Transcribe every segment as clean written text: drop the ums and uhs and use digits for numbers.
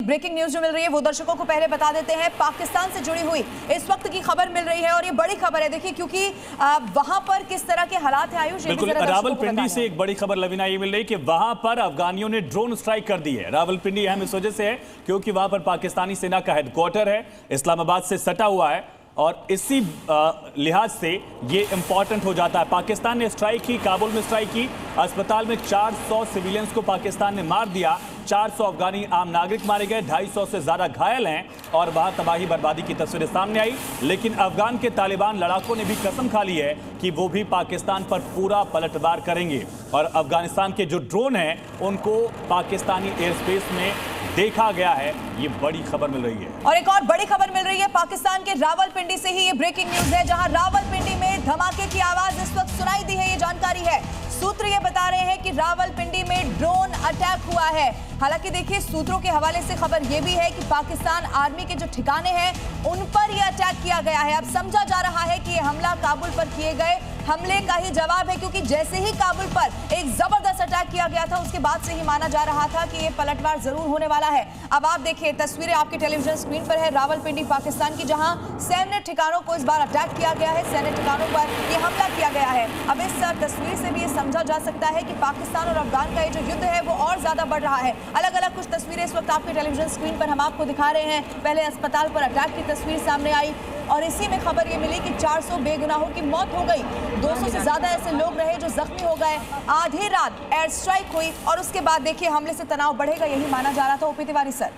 Breaking news जो मिल रही है वो दर्शकों को पहले बता देते हैं। पाकिस्तान से जुड़ी हुई इस वक्त की खबर मिल रही है और ये बड़ी खबर है, देखिए, क्योंकि वहां पर किस तरह के हालात है। आयुष, बिल्कुल, रावलपिंडी से एक बड़ी खबर लवीना ये मिल रही है कि वहां पर अफगानियों ने ड्रोन स्ट्राइक कर दी है। रावलपिंडी अहम इस वजह से है क्योंकि वहां पर पाकिस्तानी सेना का हेडक्वार्टर है, इस्लामाबाद से सटा हुआ है और इसी लिहाज से ये इंपॉर्टेंट हो जाता है। पाकिस्तान ने स्ट्राइक की, काबुल में स्ट्राइक की, अस्पताल में 400 सिविलियंस को पाकिस्तान ने मार दिया, 400 अफगानी आम नागरिक मारे गए, 250 से ज्यादा घायल हैं और वहां तबाही बर्बादी की तस्वीरें सामने आई। लेकिन अफगान के तालिबान लड़ाकों ने भी कसम खा ली है कि वो भी पाकिस्तान पर पूरा पलटवार करेंगे और अफगानिस्तान के जो ड्रोन हैं उनको पाकिस्तानी एयर स्पेस में देखा गया है। ये बड़ी खबर मिल रही है और एक और बड़ी खबर मिल रही है पाकिस्तान के रावलपिंडी से ही। ये ब्रेकिंग न्यूज है जहां रावलपिंडी में धमाके की आवाज इस वक्त सुनाई दी है। ये जानकारी है, सूत्र ये बता रहे हैं कि रावलपिंडी में ड्रोन अटैक हुआ है। हालांकि देखिए, सूत्रों के हवाले से खबर यह भी है कि पाकिस्तान आर्मी के जो ठिकाने हैं उन पर यह अटैक किया गया है। अब समझा जा रहा है कि यह हमला काबुल पर किए गए हमले का ही जवाब है, क्योंकि जैसे ही काबुल पर एक जबरदस्त अटैक किया गया था उसके बाद से ही माना जा रहा था कि यह पलटवार जरूर होने वाला है। अब आप देखिए, तस्वीरें आपके टेलीविजन स्क्रीन पर है रावलपिंडी पाकिस्तान की, जहां सैन्य ठिकानों को इस बार अटैक किया गया है, सैन्य ठिकानों पर यह हमला किया गया है। अब इस तस्वीर से भी ये समझा जा सकता है कि पाकिस्तान और अफगान का ये जो युद्ध है वो और ज्यादा बढ़ रहा है। अलग अलग कुछ तस्वीरें इस वक्त आपके टेलीविजन स्क्रीन पर हम आपको दिखा रहे हैं। पहले अस्पताल पर अटैक की तस्वीर सामने आई और इसी में खबर ये मिली कि 400 बेगुनाहों की मौत हो गई, 200 से ज्यादा ऐसे लोग रहे जो जख्मी हो गए। आधी रात एयर स्ट्राइक हुई और उसके बाद देखिए हमले से तनाव बढ़ेगा, यही माना जा रहा था। ओपी तिवारी सर,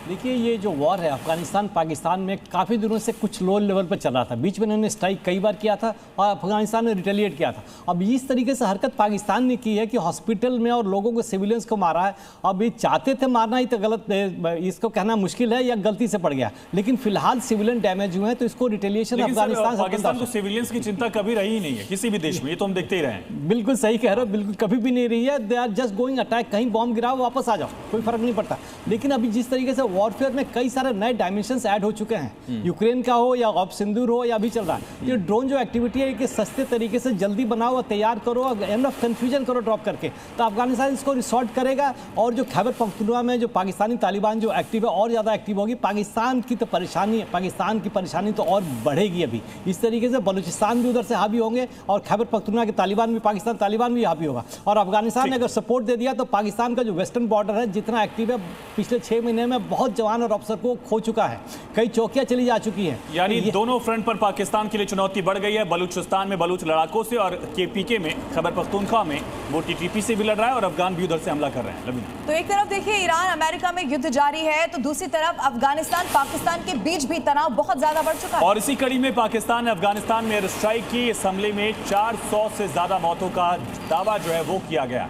देखिए, ये जो वॉर है अफगानिस्तान पाकिस्तान में काफ़ी दिनों से कुछ लो लेवल पर चल रहा था। बीच में इन्होंने स्ट्राइक कई बार किया था और अफगानिस्तान ने रिटेलिएट किया था। अब इस तरीके से हरकत पाकिस्तान ने की है कि हॉस्पिटल में और लोगों को, सिविलियंस को मारा है। अब ये चाहते थे मारना ही तो गलत, इसको कहना मुश्किल है या गलती से पड़ गया, लेकिन फिलहाल सिविलियन डैमेज हुए हैं तो इसको रिटेलिएशन पाकिस्तान को सिविलियंस की चिंता कभी रही ही नहीं है किसी भी देश में, ये तो हम देखते ही रहे हैं। बिल्कुल सही कह रहे हो, बिल्कुल कभी भी नहीं रही है। They are just going attack, कहीं बॉम्ब गिराओ वापस आ जाओ, कोई फर्क नहीं पड़ता। लेकिन अभी जिस तरीके से वॉरफेयर में कई सारे नए डायमेंशंस ऐड हो चुके हैं, यूक्रेन का हो या ऑप सिंदूर हो या अभी चल रहा है, ये ड्रोन जो एक्टिविटी है कि सस्ते तरीके से जल्दी बनाओ और तैयार करो और एंड ऑफ कंफ्यूजन करो ड्रॉप करके, तो अफगानिस्तान इसको रिसॉर्ट करेगा। और जो खैबर पख्तूनख्वा में जो पाकिस्तानी तालिबान जो एक्टिव है और ज़्यादा एक्टिव होगी। पाकिस्तान की तो परेशानी, पाकिस्तान की परेशानी तो और बढ़ेगी अभी। इस तरीके से बलूचिस्तान भी उधर से हावी होंगे और खैबर पख्तूनख्वा के तालिबान भी, पाकिस्तान तालिबान भी हावी होगा। और अफगानिस्तान ने अगर सपोर्ट दे दिया तो पाकिस्तान का जो वेस्टर्न बॉर्डर है जितना एक्टिव है, पिछले 6 महीने में बहुत जवान और अफसर को खो चुका है, कई चौकियां चली जा चुकी हैं। यानी दोनों फ्रंट पर पाकिस्तान के लिए चुनौती बढ़ गई है। बलूचिस्तान में बलूच लड़ाकों से और केपीके में, खैबर पख्तूनख्वा में वो टीटीपी से भी लड़ रहा है और अफगान भी उधर से हमला कर रहे हैं। लवीना, तो एक तरफ देखिए ईरान अमेरिका में युद्ध जारी है, तो दूसरी तरफ अफगानिस्तान पाकिस्तान के बीच भी तनाव बहुत ज्यादा बढ़ चुका है। और इसी कड़ी में पाकिस्तान ने अफगानिस्तान में एयर स्ट्राइक की। इस हमले में 400 से ज्यादा मौतों का दावा जो है वो किया गया।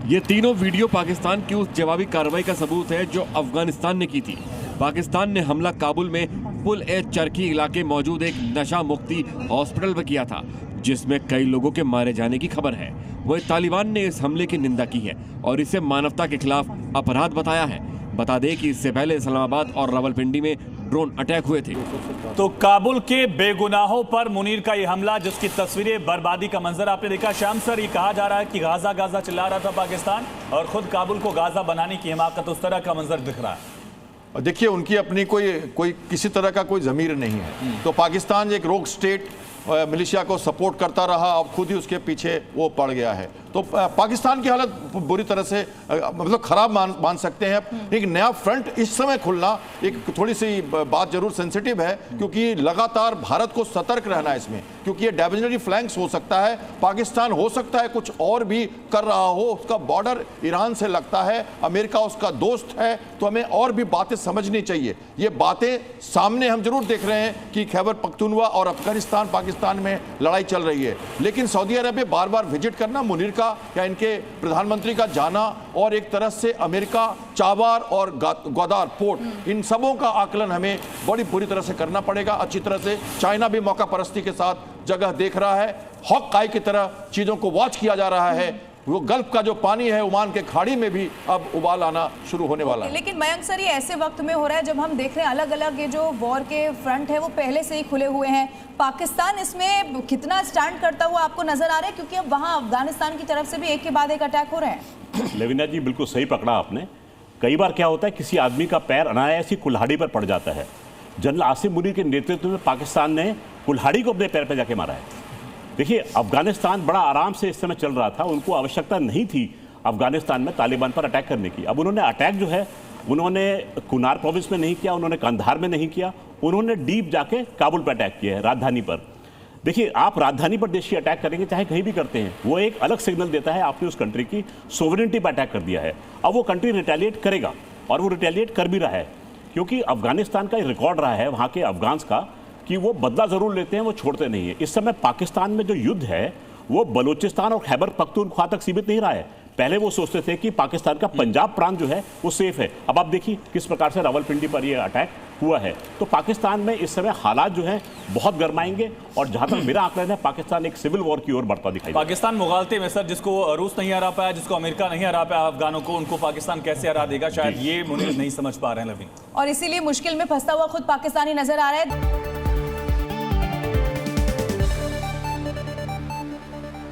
ये तीनों वीडियो पाकिस्तान की उस जवाबी कार्रवाई का सबूत है जो अफगानिस्तान ने की थी। पाकिस्तान ने हमला काबुल में पुल ए चरखी इलाके मौजूद एक नशा मुक्ति हॉस्पिटल पर किया था, जिसमें कई लोगों के मारे जाने की खबर है। वही तालिबान ने इस हमले की निंदा की है और इसे मानवता के खिलाफ अपराध बताया है। बता दें कि इससे पहले इस्लामाबाद और रावलपिंडी में ड्रोन अटैक हुए थे। तो काबुल के बेगुनाहों पर मुनीर का यह हमला, जिसकी तस्वीरें, बर्बादी का मंजर आपने देखा। श्याम सर, ये कहा जा रहा है कि गाजा गाजा चिल्ला रहा था पाकिस्तान और खुद काबुल को गाजा बनाने की हिमाकत, उस तरह का मंजर दिख रहा है। देखिए, उनकी अपनी कोई किसी तरह का कोई जमीर नहीं है। तो पाकिस्तान एक रोग स्टेट मिलिशिया को सपोर्ट करता रहा, अब खुद ही उसके पीछे वो पड़ गया है। तो पाकिस्तान की हालत बुरी तरह से मतलब खराब मान सकते हैं। एक नया फ्रंट इस समय खुलना, एक थोड़ी सी बात जरूर सेंसिटिव है, क्योंकि लगातार भारत को सतर्क रहना है इसमें, क्योंकि ये डाइवर्जनरी फ्लैंक्स हो सकता है। पाकिस्तान हो सकता है कुछ और भी कर रहा हो, उसका बॉर्डर ईरान से लगता है, अमेरिका उसका दोस्त है, तो हमें और भी बातें समझनी चाहिए। ये बातें सामने हम जरूर देख रहे हैं कि खैबर पख्तूनख्वा और अफगानिस्तान पाकिस्तान में लड़ाई चल रही है, लेकिन सऊदी अरब बार बार विजिट करना, मुनीर का या इनके प्रधानमंत्री का जाना और एक तरह से अमेरिका, चाबार और ग्वादार पोर्ट, इन सबों का आकलन हमें बड़ी बुरी तरह से करना पड़ेगा, अच्छी तरह से। चाइना भी मौका परस्ती के साथ जगह देख रहा है, हॉक आई की तरह चीजों को वॉच किया जा रहा है। वो गल्फ का जो पानी है ओमान के खाड़ी में भी अब उबाल आना शुरू होने वाला है। लेकिन मयंक सर, ये ऐसे वक्त में हो रहा है जब हम देख रहे हैं अलग अलग ये जो वॉर के फ्रंट है वो पहले से ही खुले हुए हैं। पाकिस्तान इसमें कितना स्टैंड करता हुआ आपको नजर आ रहा है, क्योंकि अब वहां अफगानिस्तान की तरफ से भी एक के बाद एक अटैक हो रहे हैं। लवीना जी बिल्कुल सही पकड़ा आपने। कई बार क्या होता है, किसी आदमी का पैर अनायास ही कुल्हाड़ी पर पड़ जाता है। जनरल आसिम मुनीर के नेतृत्व में पाकिस्तान ने कुल्हाड़ी को अपने पैर पर जाके मारा है। देखिए, अफगानिस्तान बड़ा आराम से इस समय चल रहा था, उनको आवश्यकता नहीं थी अफगानिस्तान में तालिबान पर अटैक करने की। अब उन्होंने अटैक जो है उन्होंने कुनार प्रोविंस में नहीं किया, उन्होंने कंधार में नहीं किया, उन्होंने डीप जाके काबुल पर अटैक किया है, राजधानी पर। देखिए, आप राजधानी पर देशी अटैक करेंगे चाहे कहीं भी करते हैं, वो एक अलग सिग्नल देता है आपने उस कंट्री की सोवरेनिटी पर अटैक कर दिया है। अब वो कंट्री रिटेलिएट करेगा और वो रिटेलिएट कर भी रहा है, क्योंकि अफगानिस्तान का रिकॉर्ड रहा है वहाँ के अफगान्स का कि वो बदला जरूर लेते हैं, वो छोड़ते नहीं है। इस समय पाकिस्तान में जो युद्ध है वो बलूचिस्तान और खैबर पख्तूनख्वा तक सीमित नहीं रहा है। पहले वो सोचते थे कि पाकिस्तान का पंजाब प्रांत जो है वो सेफ है। अब आप देखिए किस प्रकार से रावलपिंडी पर ये अटैक हुआ है। तो पाकिस्तान में इस समय हालात जो हैं बहुत गर्माएंगे और जहां तक मेरा आकलन है, पाकिस्तान एक सिविल वॉर की ओर बढ़ता दिखाई। पाकिस्तान मुगालते में सर, जिसको रूस नहीं हरा पाया, जिसको अमेरिका नहीं हरा पाया अफगानों को, उनको पाकिस्तान कैसे हरा देगा, शायद ये मुनीर नहीं समझ पा रहे हैं लवीन। और इसीलिए मुश्किल में फंसता हुआ खुद पाकिस्तानी नजर आ रहा है।